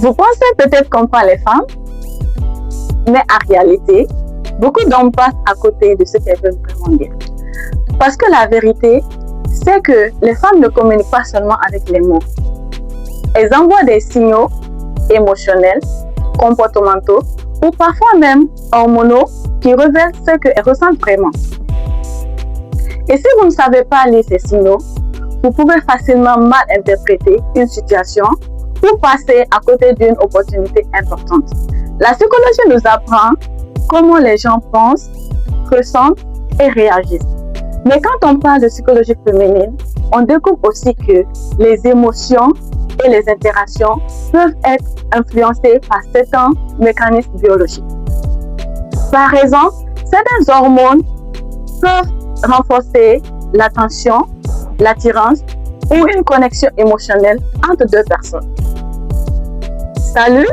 Vous pensez peut-être comprendre les femmes, mais en réalité, beaucoup d'hommes passent à côté de ce qu'elles veulent vraiment dire. Parce que la vérité, c'est que les femmes ne communiquent pas seulement avec les mots. Elles envoient des signaux émotionnels, comportementaux ou parfois même hormonaux qui révèlent ce qu'elles ressentent vraiment. Et si vous ne savez pas lire ces signaux, vous pouvez facilement mal interpréter une situation ou passer à côté d'une opportunité importante. La psychologie nous apprend comment les gens pensent, ressentent et réagissent. Mais quand on parle de psychologie féminine, on découvre aussi que les émotions et les interactions peuvent être influencées par certains mécanismes biologiques. Par exemple, certaines hormones peuvent renforcer l'attention, l'attirance ou une connexion émotionnelle entre deux personnes. Salut,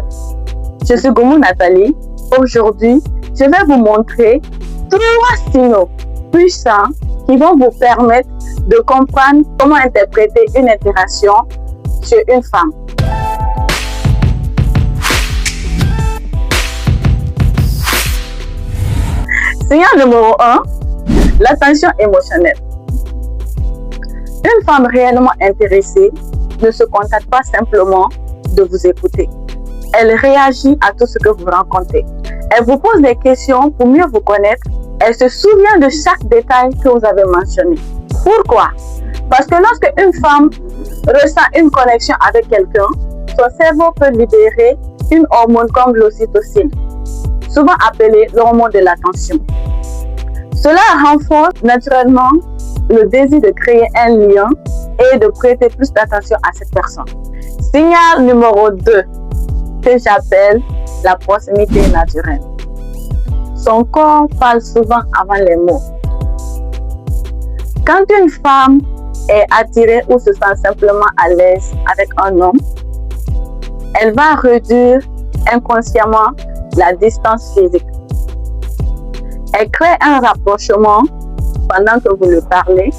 je suis Goumou Nathalie. Aujourd'hui, je vais vous montrer 3 signaux puissants qui vont vous permettre de comprendre comment interpréter une interaction chez une femme. Signal numéro 1, l'attention émotionnelle. Une femme réellement intéressée ne se contente pas simplement de vous écouter. Elle réagit à tout ce que vous rencontrez. Elle vous pose des questions pour mieux vous connaître. Elle se souvient de chaque détail que vous avez mentionné. Pourquoi? Parce que lorsque une femme ressent une connexion avec quelqu'un, son cerveau peut libérer une hormone comme l'ocytocine, souvent appelée l'hormone de l'attention. Cela renforce naturellement le désir de créer un lien et de prêter plus d'attention à cette personne. Signal numéro 2, que j'appelle la proximité naturelle. Son corps parle souvent avant les mots. Quand une femme est attirée ou se sent simplement à l'aise avec un homme, elle va réduire inconsciemment la distance physique. Elle crée un rapprochement pendant que vous lui parlez.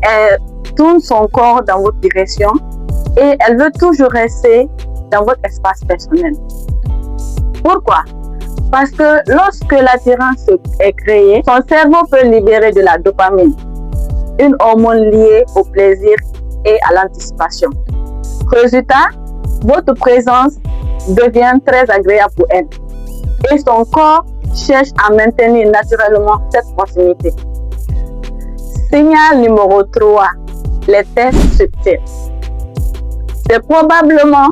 Elle tourne son corps dans votre direction et elle veut toujours rester dans votre espace personnel. Pourquoi? Parce que lorsque l'attirance est créée, son cerveau peut libérer de la dopamine, une hormone liée au plaisir et à l'anticipation. Résultat, votre présence devient très agréable pour elle et son corps cherche à maintenir naturellement cette proximité. Signal numéro 3, les tests subtils. C'est probablement